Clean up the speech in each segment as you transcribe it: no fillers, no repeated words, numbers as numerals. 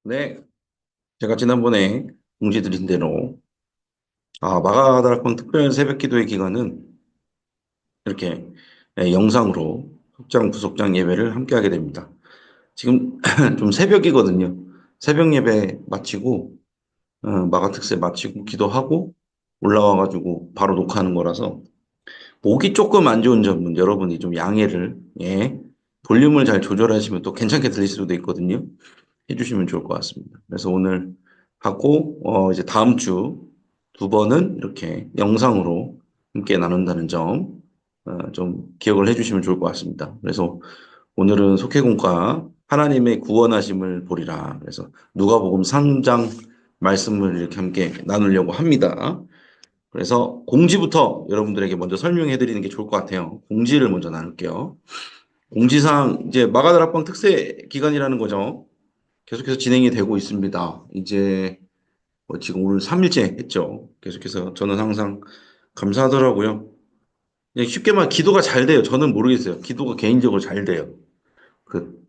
네, 제가 지난번에 공지드린 대로 마가다락방 특별 새벽 기도회 기간은 이렇게 영상으로 속장 부속장 예배를 함께 하게 됩니다. 지금 좀 새벽이거든요. 새벽 예배 마치고 마가 특세 마치고 기도하고 올라와가지고 바로 녹화하는 거라서 목이 조금 안 좋은 점은 여러분이 좀 양해를 볼륨을 잘 조절하시면 또 괜찮게 들릴 수도 있거든요. 해주시면 좋을 것 같습니다. 그래서 오늘 하고 이제 다음 주 두 번은 이렇게 영상으로 함께 나눈다는 점 좀 기억을 해주시면 좋을 것 같습니다. 그래서 오늘은 속회공과 하나님의 구원하심을 보리라. 그래서 누가복음 3장 말씀을 이렇게 함께 나누려고 합니다. 그래서 공지부터 여러분들에게 먼저 설명해 드리는 게 좋을 것 같아요. 공지를 먼저 나눌게요. 공지상 이제 마가다락방 특세 기간이라는 거죠. 계속해서 진행이 되고 있습니다. 이제 지금 오늘 3일째 했죠. 계속해서 저는 항상 감사하더라고요. 그냥 쉽게 말 기도가 잘 돼요. 저는 모르겠어요. 기도가 개인적으로 잘 돼요. 그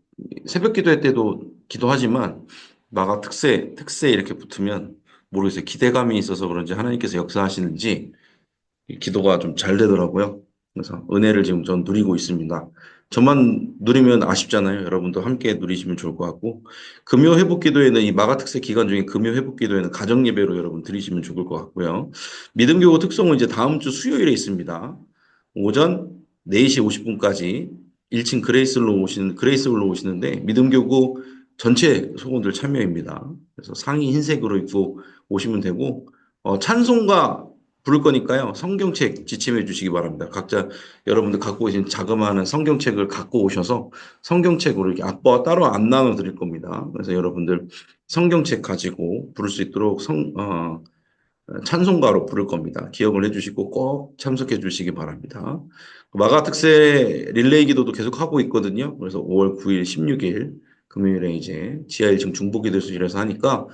새벽 기도회 때도 기도하지만 마가 특세 이렇게 붙으면 모르겠어요. 기대감이 있어서 그런지 하나님께서 역사하시는지 기도가 좀 잘 되더라고요. 그래서 은혜를 지금 전 누리고 있습니다. 저만 누리면 아쉽잖아요. 여러분도 함께 누리시면 좋을 것 같고 금요 회복 기도회는 이 마가특세 기간 중에 금요 회복 기도회는 가정 예배로 여러분 드리시면 좋을 것 같고요. 믿음교구 특성은 이제 다음 주 수요일에 있습니다. 오전 4시 50분까지 1층 그레이스홀로 오시는데 믿음교구 전체 소원들 참여입니다. 그래서 상의 흰색으로 입고 오시면 되고 찬송가 부를 거니까요. 성경책 지침해 주시기 바랍니다. 각자 여러분들 갖고 계신 자그마한 성경책을 갖고 오셔서 성경책으로 이렇게 악보와 따로 안 나눠 드릴 겁니다. 그래서 여러분들 성경책 가지고 부를 수 있도록 찬송가로 부를 겁니다. 기억을 해주시고 꼭 참석해 주시기 바랍니다. 마가 특세 릴레이 기도도 계속 하고 있거든요. 그래서 5월 9일, 16일 금요일에 이제 지하 1층 중보기도실에서 하니까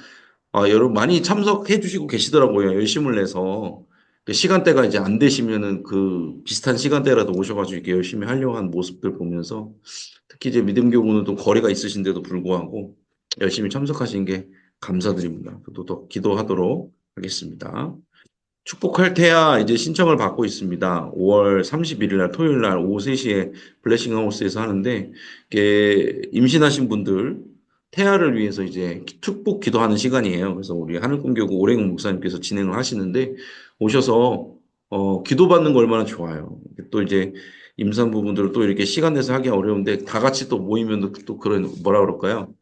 여러분 많이 참석해 주시고 계시더라고요. 열심을 내서. 그 시간대가 이제 안 되시면은 그 비슷한 시간대라도 오셔가지고 이렇게 열심히 하려고 하는 모습들 보면서 특히 이제 믿음교구는 또 거리가 있으신데도 불구하고 열심히 참석하신 게 감사드립니다. 또 더 기도하도록 하겠습니다. 축복할 테야 이제 신청을 받고 있습니다. 5월 31일 날 토요일 날 오후 3시에 블레싱 하우스에서 하는데 이게 임신하신 분들 태아를 위해서 이제 축복 기도하는 시간이에요. 그래서 우리 하늘꿈교구 오래근 목사님께서 진행을 하시는데 오셔서 기도받는 거 얼마나 좋아요. 또 이제 임산부분들을 또 이렇게 시간 내서 하기 어려운데 다 같이 또 모이면 또 그런 뭐라 그럴까요?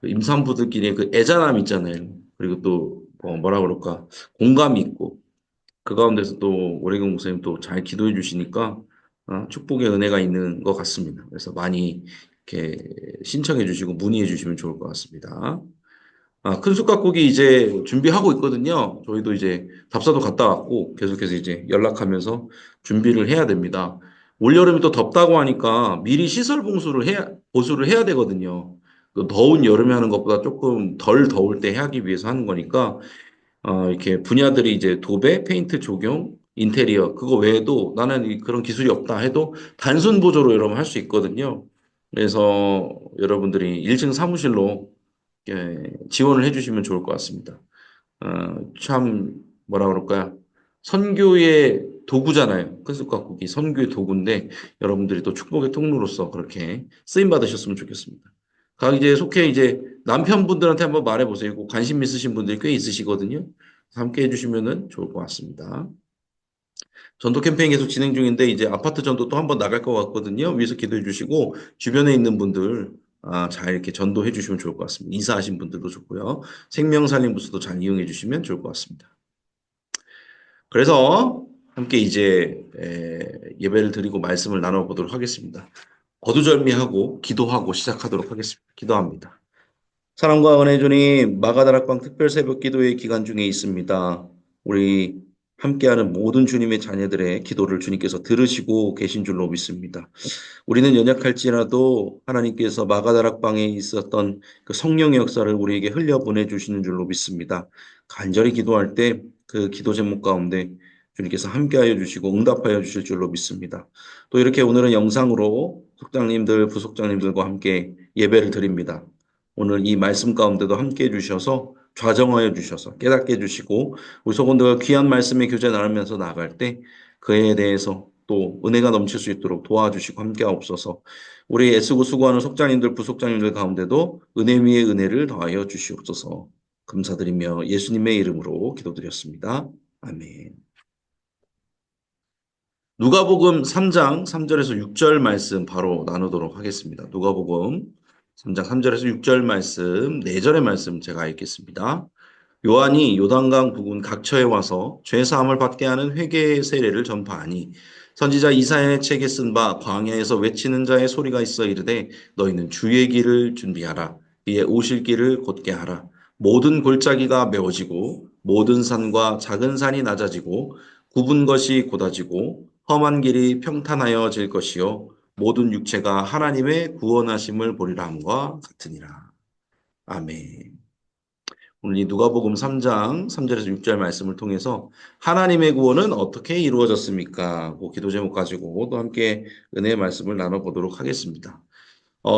그 임산부들끼리 그 애잔함 있잖아요. 그리고 또 뭐라 그럴까? 공감이 있고 그 가운데서 또 오래경 목사님 또 잘 기도해 주시니까 축복의 은혜가 있는 것 같습니다. 그래서 많이 이렇게 신청해 주시고 문의해 주시면 좋을 것 같습니다. 큰 숟가락국이 이제 준비하고 있거든요. 저희도 이제 답사도 갔다 왔고 계속해서 이제 연락하면서 준비를 해야 됩니다. 올여름이 또 덥다고 하니까 미리 시설 보수를 해야 되거든요. 그 더운 여름에 하는 것보다 조금 덜 더울 때 하기 위해서 하는 거니까 이렇게 분야들이 이제 도배, 페인트 적용, 인테리어, 그거 외에도 나는 그런 기술이 없다 해도 단순 보조로 여러분 할 수 있거든요. 그래서 여러분들이 1층 사무실로 지원을 해주시면 좋을 것 같습니다. 참, 뭐라 그럴까요? 선교의 도구잖아요. 큰숲가꾸기 선교의 도구인데 여러분들이 또 축복의 통로로서 그렇게 쓰임 받으셨으면 좋겠습니다. 각 이제 속해 이제 남편분들한테 한번 말해보세요. 관심 있으신 분들이 꽤 있으시거든요. 함께 해주시면 좋을 것 같습니다. 전도 캠페인 계속 진행 중인데 이제 아파트 전도 또 한번 나갈 것 같거든요. 위에서 기도해 주시고 주변에 있는 분들 잘 이렇게 전도해 주시면 좋을 것 같습니다. 이사하신 분들도 좋고요. 생명살림부서도 잘 이용해 주시면 좋을 것 같습니다. 그래서 함께 이제 예배를 드리고 말씀을 나눠보도록 하겠습니다. 거두절미하고 기도하고 시작하도록 하겠습니다. 기도합니다. 사랑과 은혜 주님, 마가다락방 특별 새벽 기도회 기간 중에 있습니다. 우리 함께하는 모든 주님의 자녀들의 기도를 주님께서 들으시고 계신 줄로 믿습니다. 우리는 연약할지라도 하나님께서 마가다락방에 있었던 그 성령의 역사를 우리에게 흘려보내 주시는 줄로 믿습니다. 간절히 기도할 때 그 기도 제목 가운데 주님께서 함께하여 주시고 응답하여 주실 줄로 믿습니다. 또 이렇게 오늘은 영상으로 속장님들, 부속장님들과 함께 예배를 드립니다. 오늘 이 말씀 가운데도 함께 해주셔서 좌정하여 주셔서 깨닫게 해주시고 우리 성도들과 귀한 말씀의 교제 나누면서 나아갈 때 그에 대해서 또 은혜가 넘칠 수 있도록 도와주시고 함께하옵소서. 우리 애쓰고 수고하는 속장님들 부속장님들 가운데도 은혜 위에 은혜를 더하여 주시옵소서. 감사드리며 예수님의 이름으로 기도드렸습니다. 아멘. 누가복음 3장 3절에서 6절 말씀 바로 나누도록 하겠습니다. 누가복음 3장 3절에서 6절 말씀, 4절의 말씀 제가 읽겠습니다. 요한이 요단강 부근 각처에 와서 죄 사함을 받게 하는 회개의 세례를 전파하니 선지자 이사야의 책에 쓴 바 광야에서 외치는 자의 소리가 있어 이르되 너희는 주의 길을 준비하라. 이에 오실 길을 곧게 하라. 모든 골짜기가 메워지고 모든 산과 작은 산이 낮아지고 굽은 것이 곧아지고 험한 길이 평탄하여질 것이요 모든 육체가 하나님의 구원하심을 보리라 함과 같으니라. 아멘. 오늘 이 누가복음 3장 3절에서 6절 말씀을 통해서 하나님의 구원은 어떻게 이루어졌습니까? 그 기도 제목 가지고 또 함께 은혜의 말씀을 나눠보도록 하겠습니다.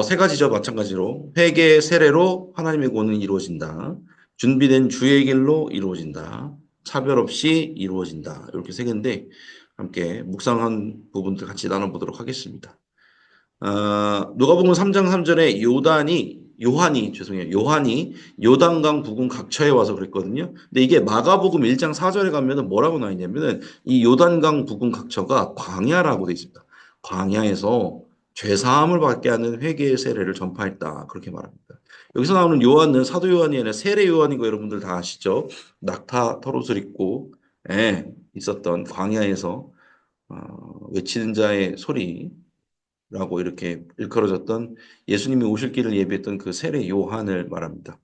세 가지죠. 마찬가지로 회개 세례로 하나님의 구원은 이루어진다. 준비된 주의 길로 이루어진다. 차별 없이 이루어진다. 이렇게 세 개인데 함께 묵상한 부분들 같이 나눠보도록 하겠습니다. 누가복음 3장 3절에 요한이 요단강 부근 각처에 와서 그랬거든요. 근데 이게 마가복음 1장 4절에 가면은 뭐라고 나와 있냐면은 이 요단강 부근 각처가 광야라고 되어 있습니다. 광야에서 죄 사함을 받게 하는 회개의 세례를 전파했다. 그렇게 말합니다. 여기서 나오는 요한은 사도 요한이 아니라 세례 요한이고 여러분들 다 아시죠? 낙타 털옷을 입고 있었던 광야에서 외치는 자의 소리 라고 이렇게 일컬어졌던 예수님이 오실 길을 예비했던 그 세례 요한을 말합니다.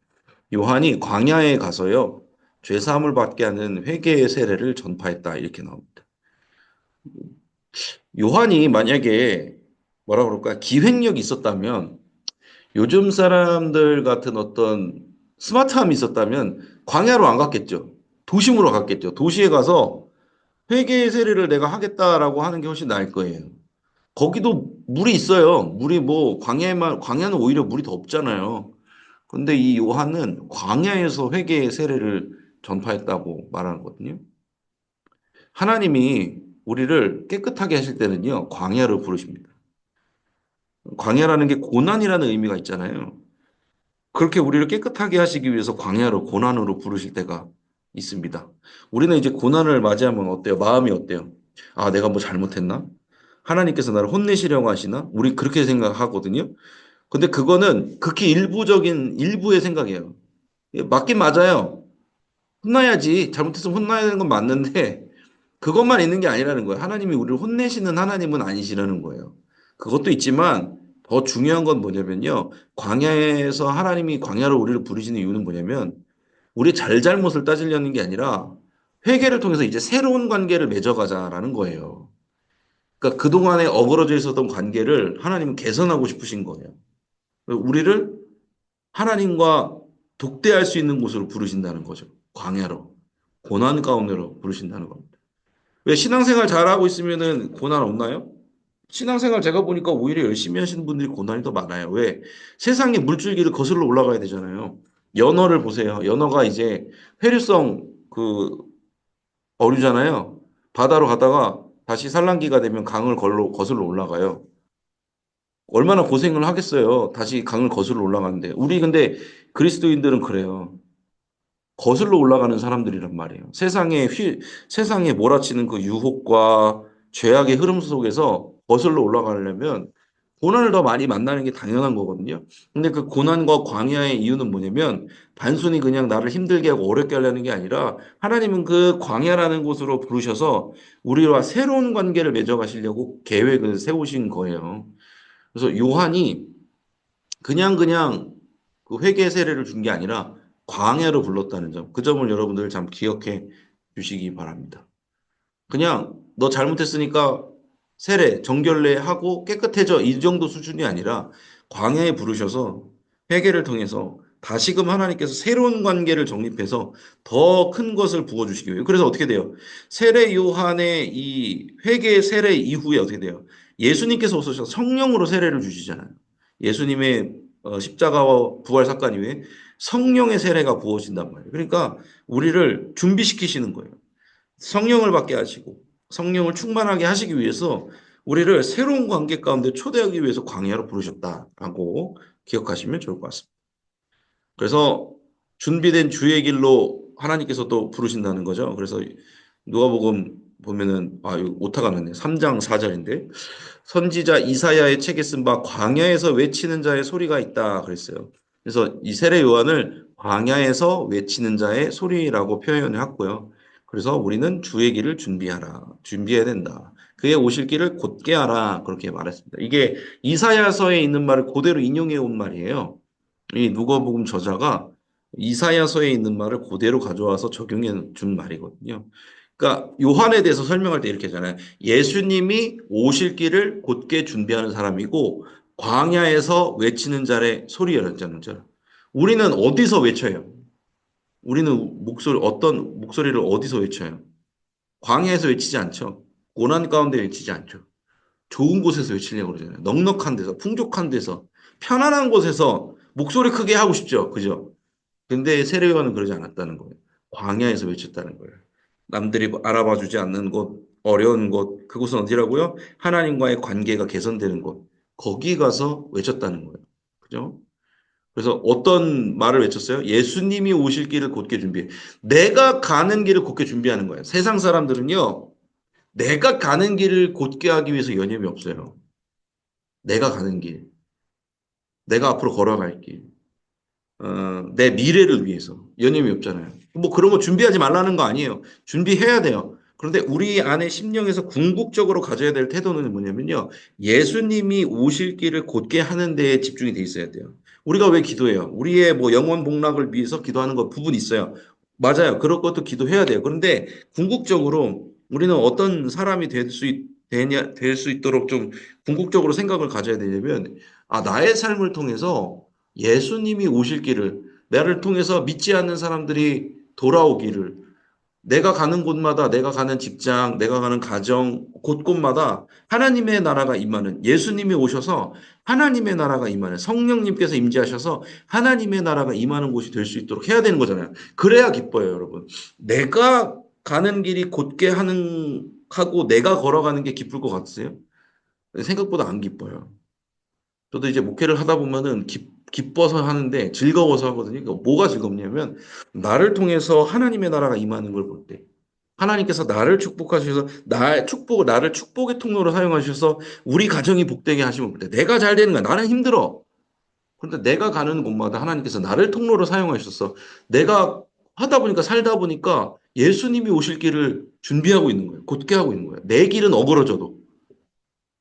요한이 광야에 가서요, 죄사함을 받게 하는 회개의 세례를 전파했다. 이렇게 나옵니다. 요한이 만약에 뭐라 그럴까, 기획력이 있었다면, 요즘 사람들 같은 어떤 스마트함이 있었다면, 광야로 안 갔겠죠. 도심으로 갔겠죠. 도시에 가서 회개의 세례를 내가 하겠다라고 하는 게 훨씬 나을 거예요. 거기도 물이 있어요. 물이 뭐 광야는 오히려 물이 더 없잖아요. 근데 이 요한은 광야에서 회개의 세례를 전파했다고 말하는 거거든요. 하나님이 우리를 깨끗하게 하실 때는요, 광야를 부르십니다. 광야라는 게 고난이라는 의미가 있잖아요. 그렇게 우리를 깨끗하게 하시기 위해서 광야로 고난으로 부르실 때가 있습니다. 우리는 이제 고난을 맞이하면 어때요? 마음이 어때요? 아, 내가 뭐 잘못했나? 하나님께서 나를 혼내시려고 하시나? 우리 그렇게 생각하거든요. 근데 그거는 극히 일부의 생각이에요. 예, 맞긴 맞아요. 혼나야지. 잘못했으면 혼나야 되는 건 맞는데 그것만 있는 게 아니라는 거예요. 하나님이 우리를 혼내시는 하나님은 아니시라는 거예요. 그것도 있지만 더 중요한 건 뭐냐면요. 광야에서 하나님이 광야로 우리를 부르시는 이유는 뭐냐면 우리 잘잘못을 따지려는 게 아니라 회개를 통해서 이제 새로운 관계를 맺어가자라는 거예요. 그러니까 그동안에 어그러져 있었던 관계를 하나님은 개선하고 싶으신 거예요. 우리를 하나님과 독대할 수 있는 곳으로 부르신다는 거죠. 광야로. 고난 가운데로 부르신다는 겁니다. 왜 신앙생활 잘하고 있으면은 고난 없나요? 신앙생활 제가 보니까 오히려 열심히 하시는 분들이 고난이 더 많아요. 왜? 세상의 물줄기를 거슬러 올라가야 되잖아요. 연어를 보세요. 연어가 이제 회류성 그 어류잖아요. 바다로 가다가 다시 산란기가 되면 강을 거슬러 올라가요. 얼마나 고생을 하겠어요. 다시 강을 거슬러 올라가는데. 우리 근데 그리스도인들은 그래요. 거슬러 올라가는 사람들이란 말이에요. 세상에 몰아치는 그 유혹과 죄악의 흐름 속에서 거슬러 올라가려면 고난을 더 많이 만나는 게 당연한 거거든요. 근데 그 고난과 광야의 이유는 뭐냐면 단순히 그냥 나를 힘들게 하고 어렵게 하려는 게 아니라 하나님은 그 광야라는 곳으로 부르셔서 우리와 새로운 관계를 맺어가시려고 계획을 세우신 거예요. 그래서 요한이 그냥 그 회개 세례를 준 게 아니라 광야로 불렀다는 점, 그 점을 여러분들 참 기억해 주시기 바랍니다. 그냥 너 잘못했으니까 세례, 정결례 하고 깨끗해져 이 정도 수준이 아니라 광야에 부르셔서 회개를 통해서 다시금 하나님께서 새로운 관계를 정립해서 더 큰 것을 부어주시기 위해요. 그래서 어떻게 돼요? 세례 요한의 이 회개 세례 이후에 어떻게 돼요? 예수님께서 오셔서 성령으로 세례를 주시잖아요. 예수님의 십자가와 부활 사건 이후에 성령의 세례가 부어진단 말이에요. 그러니까 우리를 준비시키시는 거예요. 성령을 받게 하시고 성령을 충만하게 하시기 위해서 우리를 새로운 관계 가운데 초대하기 위해서 광야로 부르셨다라고 기억하시면 좋을 것 같습니다. 그래서 준비된 주의 길로 하나님께서 또 부르신다는 거죠. 그래서 누가복음 보면은 이거 오타가 났네. 3장 4절인데 선지자 이사야의 책에 쓴 바 광야에서 외치는 자의 소리가 있다 그랬어요. 그래서 이 세례 요한을 광야에서 외치는 자의 소리라고 표현을 했고요. 그래서 우리는 주의 길을 준비하라. 준비해야 된다. 그의 오실 길을 곧게 하라. 그렇게 말했습니다. 이게 이사야서에 있는 말을 그대로 인용해 온 말이에요. 이 누가복음 저자가 이사야서에 있는 말을 그대로 가져와서 적용해 준 말이거든요. 그러니까 요한에 대해서 설명할 때 이렇게 하잖아요. 예수님이 오실 길을 곧게 준비하는 사람이고 광야에서 외치는 자의 소리였잖아요. 우리는 어디서 외쳐요? 우리는 어떤 목소리를 어디서 외쳐요? 광야에서 외치지 않죠. 고난 가운데 외치지 않죠. 좋은 곳에서 외치려고 그러잖아요. 넉넉한 데서, 풍족한 데서, 편안한 곳에서 목소리 크게 하고 싶죠. 그죠? 근데 세례요한은 그러지 않았다는 거예요. 광야에서 외쳤다는 거예요. 남들이 알아봐 주지 않는 곳, 어려운 곳, 그곳은 어디라고요? 하나님과의 관계가 개선되는 곳. 거기 가서 외쳤다는 거예요. 그죠? 그래서 어떤 말을 외쳤어요? 예수님이 오실 길을 곧게 준비해. 내가 가는 길을 곧게 준비하는 거예요. 세상 사람들은요, 내가 가는 길을 곧게 하기 위해서 여념이 없어요. 내가 가는 길, 내가 앞으로 걸어갈 길. 내 미래를 위해서 연임이 없잖아요. 뭐 그런 거 준비하지 말라는 거 아니에요. 준비해야 돼요. 그런데 우리 안에 심령에서 궁극적으로 가져야 될 태도는 뭐냐면요. 예수님이 오실 길을 곧게 하는 데에 집중이 돼 있어야 돼요. 우리가 왜 기도해요? 우리의 뭐 영원 복락을 위해서 기도하는 것 부분이 있어요. 맞아요. 그럴 것도 기도해야 돼요. 그런데 궁극적으로 우리는 어떤 사람이 될 수 있도록 좀 궁극적으로 생각을 가져야 되냐면, 나의 삶을 통해서 예수님이 오실 길을 나를 통해서 믿지 않는 사람들이 돌아오기를 내가 가는 곳마다 내가 가는 직장, 내가 가는 가정, 곳곳마다 하나님의 나라가 임하는 예수님이 오셔서 하나님의 나라가 임하는 성령님께서 임재하셔서 하나님의 나라가 임하는 곳이 될 수 있도록 해야 되는 거잖아요. 그래야 기뻐요, 여러분. 내가 가는 길이 곧게 하고 내가 걸어가는 게 기쁠 것 같으세요? 생각보다 안 기뻐요. 저도 이제 목회를 하다 보면은 기뻐서 하는데 즐거워서 하거든요. 그러니까 뭐가 즐겁냐면 나를 통해서 하나님의 나라가 임하는 걸 볼 때. 하나님께서 나를 축복하셔서 나를 축복의 통로로 사용하셔서 우리 가정이 복되게 하시면 볼 때. 내가 잘 되는 거야. 나는 힘들어. 그런데 내가 가는 곳마다 하나님께서 나를 통로로 사용하셔서 내가 하다 보니까 살다 보니까 예수님이 오실 길을 준비하고 있는 거예요. 곧게 하고 있는 거예요. 내 길은 어그러져도.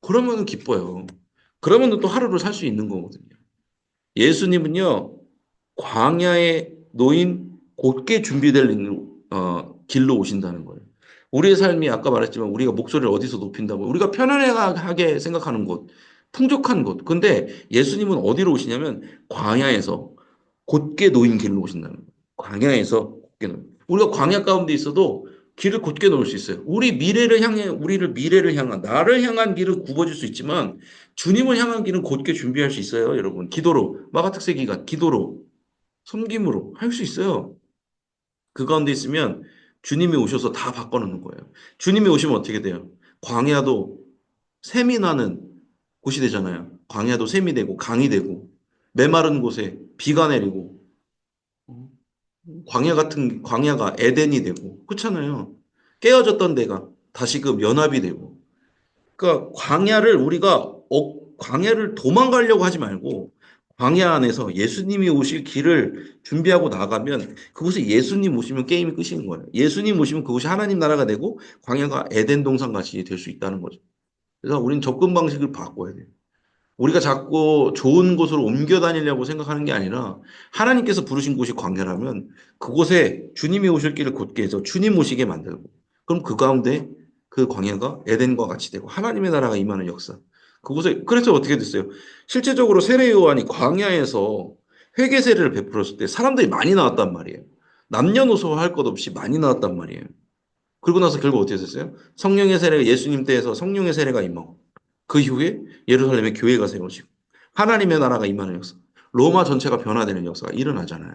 그러면 기뻐요. 그러면 또 하루를 살 수 있는 거거든요. 예수님은요, 광야에 놓인 곧게 준비될 길로 오신다는 거예요. 우리의 삶이 아까 말했지만 우리가 목소리를 어디서 높인다고 우리가 편안하게 생각하는 곳, 풍족한 곳. 근데 예수님은 어디로 오시냐면 광야에서 곧게 놓인 길로 오신다는 거예요. 광야에서 곧게 놓인. 우리가 광야 가운데 있어도 길을 곧게 놓을 수 있어요. 우리를 미래를 향한, 나를 향한 길은 굽어질 수 있지만 주님을 향한 길은 곧게 준비할 수 있어요, 여러분. 기도로, 마가특세 기간, 기도로, 섬김으로 할 수 있어요. 그 가운데 있으면 주님이 오셔서 다 바꿔놓는 거예요. 주님이 오시면 어떻게 돼요? 광야도 샘이 나는 곳이 되잖아요. 광야도 샘이 되고, 강이 되고, 메마른 곳에 비가 내리고, 광야가 에덴이 되고, 그렇잖아요. 깨어졌던 데가 다시금 연합이 되고, 그러니까 광야를 도망가려고 하지 말고 광야 안에서 예수님이 오실 길을 준비하고 나가면 그곳에 예수님 오시면 게임이 끝인 거예요. 예수님 오시면 그곳이 하나님 나라가 되고 광야가 에덴 동산 같이 될 수 있다는 거죠. 그래서 우리는 접근 방식을 바꿔야 돼요. 우리가 자꾸 좋은 곳으로 옮겨 다니려고 생각하는 게 아니라 하나님께서 부르신 곳이 광야라면 그곳에 주님이 오실 길을 곧게 해서 주님 오시게 만들고 그럼 그 가운데 그 광야가 에덴과 같이 되고 하나님의 나라가 임하는 역사. 그곳에 그래서 어떻게 됐어요? 실제적으로 세례 요한이 광야에서 회개 세례를 베풀었을 때 사람들이 많이 나왔단 말이에요. 남녀노소 할 것 없이 많이 나왔단 말이에요. 그러고 나서 결국 어떻게 됐어요? 성령의 세례가 예수님 때에서 성령의 세례가 임하고 그 이후에 예루살렘에 교회가 세워지고 하나님의 나라가 임하는 역사. 로마 전체가 변화되는 역사가 일어나잖아요.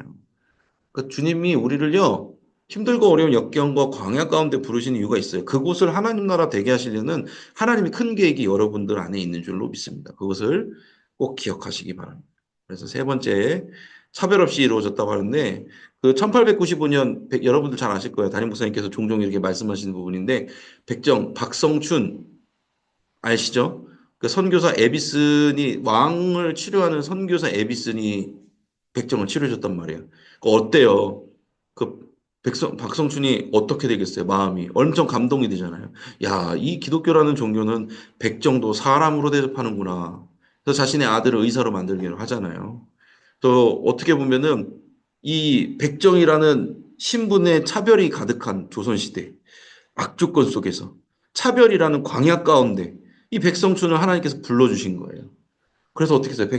그러니까 주님이 우리를요, 힘들고 어려운 역경과 광야 가운데 부르신 이유가 있어요. 그곳을 하나님 나라 되게 하시려는 하나님의 큰 계획이 여러분들 안에 있는 줄로 믿습니다. 그것을 꼭 기억하시기 바랍니다. 그래서 세 번째, 차별 없이 이루어졌다고 하는데, 그 1895년, 여러분들 잘 아실 거예요. 담임 목사님께서 종종 이렇게 말씀하시는 부분인데, 백정, 박성춘, 아시죠? 그 선교사 에비슨이, 왕을 치료하는 선교사 에비슨이 백정을 치료해줬단 말이에요. 그 어때요? 그 박성춘이 어떻게 되겠어요? 마음이 엄청 감동이 되잖아요. 야, 이 기독교라는 종교는 백정도 사람으로 대접하는구나. 그래서 자신의 아들을 의사로 만들기로 하잖아요. 또 어떻게 보면은 이 백정이라는 신분의 차별이 가득한 조선시대 악조건 속에서 차별이라는 광야 가운데 이 백성춘을 하나님께서 불러주신 거예요. 그래서 어떻게 했어요?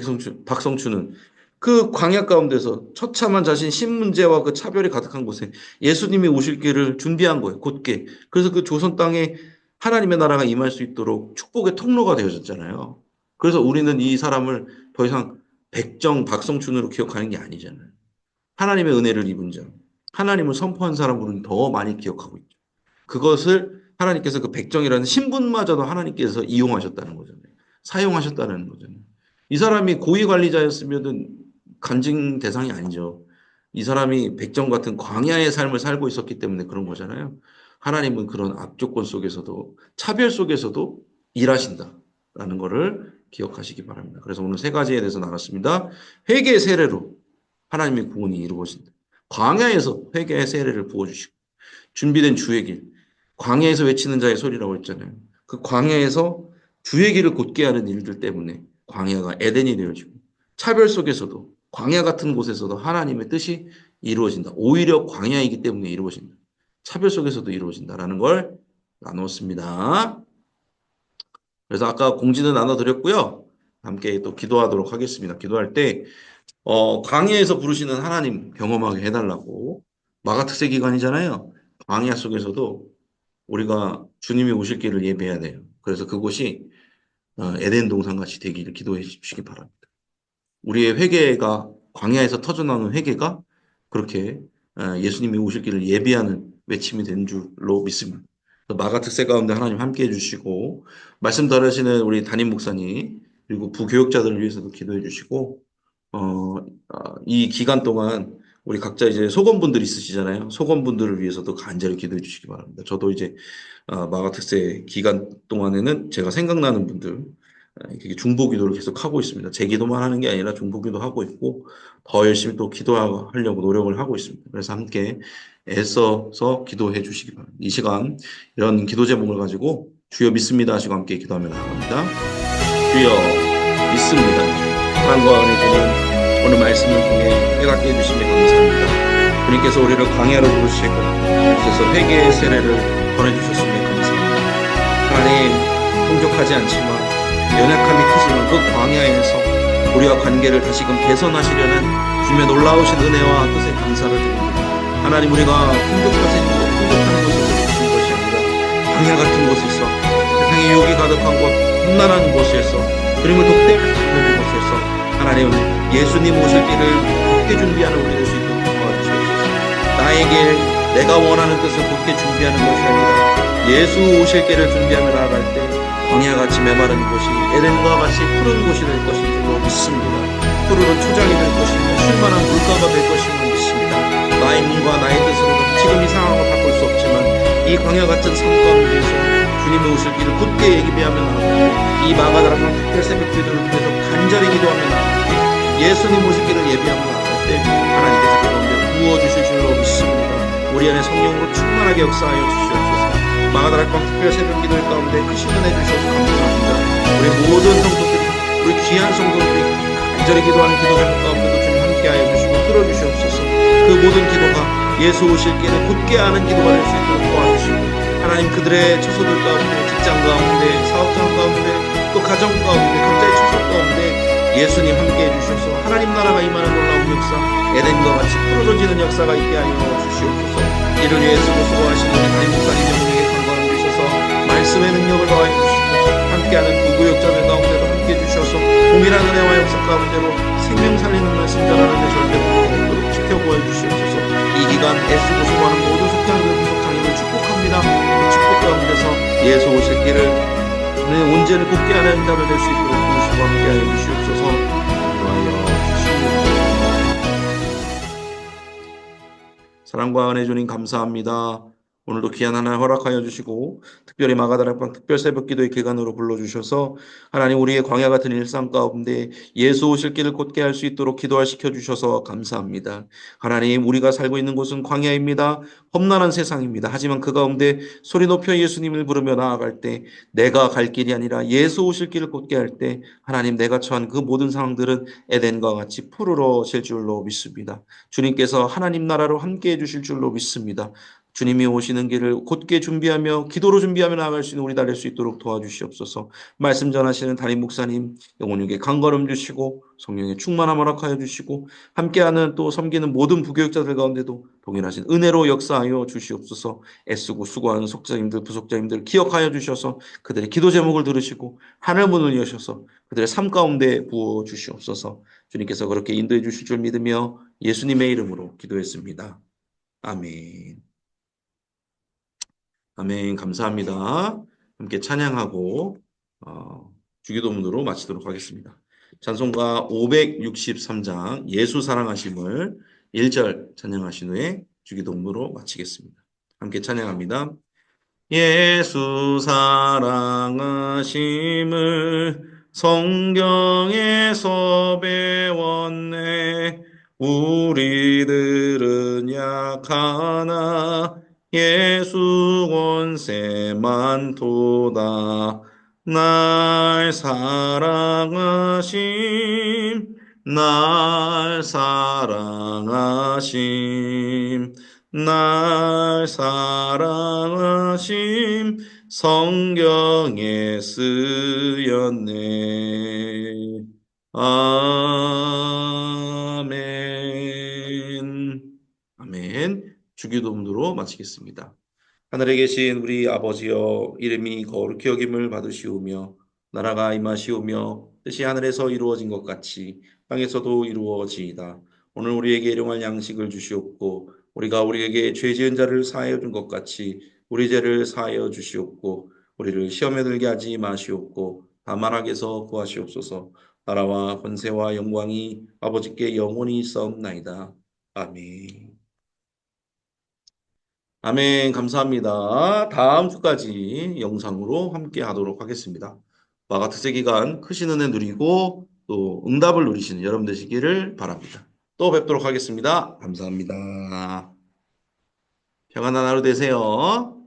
박성춘은 그 광야 가운데서 처참한 자신 신문제와 그 차별이 가득한 곳에 예수님이 오실 길을 준비한 거예요. 곧게. 그래서 그 조선 땅에 하나님의 나라가 임할 수 있도록 축복의 통로가 되어졌잖아요. 그래서 우리는 이 사람을 더 이상 백정, 박성춘으로 기억하는 게 아니잖아요. 하나님의 은혜를 입은 자, 하나님을 선포한 사람으로는 더 많이 기억하고 있죠. 그것을 하나님께서 그 백정이라는 신분마저도 하나님께서 이용하셨다는 거잖아요. 사용하셨다는 거잖아요. 이 사람이 고위 관리자였으면 간증 대상이 아니죠. 이 사람이 백정 같은 광야의 삶을 살고 있었기 때문에 그런 거잖아요. 하나님은 그런 악조건 속에서도 차별 속에서도 일하신다라는 것을 기억하시기 바랍니다. 그래서 오늘 세 가지에 대해서 나눴습니다. 회개의 세례로 하나님의 구원이 이루어진다. 광야에서 회개의 세례를 부어주시고 준비된 주의 길, 광야에서 외치는 자의 소리라고 했잖아요. 그 광야에서 주의 길을 곧게 하는 일들 때문에 광야가 에덴이 되어지고 차별 속에서도 광야 같은 곳에서도 하나님의 뜻이 이루어진다. 오히려 광야이기 때문에 이루어진다. 차별 속에서도 이루어진다라는 걸 나눴습니다. 그래서 아까 공지는 나눠드렸고요. 함께 또 기도하도록 하겠습니다. 기도할 때 광야에서 부르시는 하나님 경험하게 해달라고. 마가특세 기간이잖아요. 광야 속에서도 우리가 주님이 오실 길을 예배해야 돼요. 그래서 그곳이 에덴 동산같이 되기를 기도해 주시기 바랍니다. 우리의 회개가 광야에서 터져나오는 회개가 그렇게 예수님이 오실 길을 예비하는 외침이 된 줄로 믿습니다. 마가특세 가운데 하나님 함께해 주시고 말씀 들으시는 우리 담임 목사님 그리고 부교육자들을 위해서도 기도해 주시고 이 기간 동안 우리 각자 이제 소건분들 있으시잖아요. 소건분들을 위해서도 간절히 기도해 주시기 바랍니다. 저도 이제 마가특세 기간 동안에는 제가 생각나는 분들 중보기도를 계속 하고 있습니다. 제 기도만 하는 게 아니라 중보기도 하고 있고 더 열심히 또 기도하려고 노력을 하고 있습니다. 그래서 함께 애써서 기도해 주시기 바랍니다. 이 시간 이런 기도 제목을 가지고 주여 믿습니다 하시고 함께 기도하며 나갑니다. 주여 믿습니다. 사랑과 은혜 주님 오늘 말씀을 통해 깨닫게 해주시며 감사합니다. 주님께서 우리를 광야로 부르시고 그래서 회개의 세례를 보내주셨음에 감사합니다. 하나님 풍족하지 않지만 연약함이 크지만 그 광야에서 우리와 관계를 다시금 개선하시려는 주님의 놀라우신 은혜와 뜻에 감사를 드립니다. 하나님 우리가 풍족한 곳에서 주신 것이 아니라 광야 같은 곳에서 세상에 유혹이 가득한 곳 험난한 곳에서 그림을 독대할 수 있는 곳에서 하나님 예수님 오실 길을 곧게 준비하는 우리 될 수 있도록 도와주시옵소서. 나의 길, 내가 원하는 뜻을 곧게 준비하는 것이 아니라 예수 오실 길을 준비하며 나아갈 때 광야같이 메마른 곳이 에덴과 같이 푸른 곳이 될 것인 줄로 믿습니다. 푸르른 초장이 될 것이며 쉴만한 물가가 될 것임을 믿습니다. 나의 눈과 나의 뜻으로는 지금 이 상황을 바꿀 수 없지만 이 광야 같은 삶 가운데에서 주님이 오실 길을 곧게 예비하며 나아갈 이 마가다락방 특별 새벽 기도를 통해서 간절히 기도하며 나아갈 때 예수님 오실 길을 예비하며 나아갈 때 하나님께서 그 가운데 부어주실 줄로 믿습니다. 우리 안에 성령으로 충만하게 역사하여 주시옵소서. 마가다락방 특별 새벽 기도회 가운데 크신 은혜 주셔서 감사합니다. 우리 모든 성도들이 우리 귀한 성도들이 간절히 기도하는 기도 제목 가운데도 주님 함께하여 주시고 끌어주시옵소서. 그 모든 기도가 예수 오실 길을 곧게 하는 기도가 될 수 있도록 도와주시고 하나님 그들의 처소들 가운데 직장 가운데 사업장 가운데 또 가정 가운데 각자의 처소 가운데 예수님 함께해 주셔서 하나님 나라가 임하는 놀라운 역사 에덴과 같이 푸르러지는 역사가 있게 하여 주시옵소서. 이를 위해 쓰고 수고하시는 우리 담임 목사님 영역에 강건함 주셔서 말씀의 능력을 더하여 주시고 함께하는 부교역자들 가운데도 함께해 주셔서 동일한 은혜와 역사 가운데로 생명 살리는 말씀 전하는데 절대 꼭 지켜보아 주시옵소서. 이 기간 애쓰고 수고하는 모든 속장님들 부속장님을 축복합니다. 그 축복 가운데서 예수 오실 길을 내 온전히 굳게 하는 자를 될 수 있도록 도우시고 함께하여 주시옵소서. 인도하여 주시옵소서. 사랑과 은혜 주님 감사합니다. 오늘도 귀한 하나 허락하여 주시고 특별히 마가다락방 특별 새벽기도의 기간으로 불러주셔서 하나님 우리의 광야 같은 일상 가운데 예수 오실 길을 곧게 할 수 있도록 기도하시켜 주셔서 감사합니다. 하나님 우리가 살고 있는 곳은 광야입니다. 험난한 세상입니다. 하지만 그 가운데 소리 높여 예수님을 부르며 나아갈 때 내가 갈 길이 아니라 예수 오실 길을 곧게 할 때 하나님 내가 처한 그 모든 상황들은 에덴과 같이 푸르러질 줄로 믿습니다. 주님께서 하나님 나라로 함께해 주실 줄로 믿습니다. 주님이 오시는 길을 곧게 준비하며 기도로 준비하며 나아갈 수 있는 우리 다 될 수 있도록 도와주시옵소서. 말씀 전하시는 담임 목사님 영혼에게 강건함 주시고 성령의 충만함 허락하여 주시고 함께하는 또 섬기는 모든 부교육자들 가운데도 동일하신 은혜로 역사하여 주시옵소서. 애쓰고 수고하는 속자님들 부속자님들 기억하여 주셔서 그들의 기도 제목을 들으시고 하늘 문을 여셔서 그들의 삶 가운데 부어 주시옵소서. 주님께서 그렇게 인도해 주실 줄 믿으며 예수님의 이름으로 기도했습니다. 아멘. 아멘. 감사합니다. 함께 찬양하고 주기도문으로 마치도록 하겠습니다. 찬송가 563장 예수 사랑하심을 1절 찬양하신 후에 주기도문으로 마치겠습니다. 함께 찬양합니다. 예수 사랑하심을 성경에서 배웠네. 우리들은 약하나 예수 권세만 도다. 날 사랑하심 날 사랑하심 날 사랑하심 성경에 쓰였네. 아멘. 아멘. 주기도문으로 마치겠습니다. 하늘에 계신 우리 아버지여, 이름이 거룩히 여김을 받으시오며 나라가 임하시오며 뜻이 하늘에서 이루어진 것 같이 땅에서도 이루어지이다. 오늘 우리에게 일용할 양식을 주시옵고 우리가 우리에게 죄 지은 자를 사하여 준 것 같이 우리 죄를 사하여 주시옵고 우리를 시험에 들게 하지 마시옵고 다만 악에서 구하시옵소서. 나라와 권세와 영광이 아버지께 영원히 있사옵나이다. 아멘. 아멘. 감사합니다. 다음 주까지 영상으로 함께 하도록 하겠습니다. 마가특세 기간 크신 은혜 누리고 또 응답을 누리시는 여러분 되시기를 바랍니다. 또 뵙도록 하겠습니다. 감사합니다. 평안한 하루 되세요.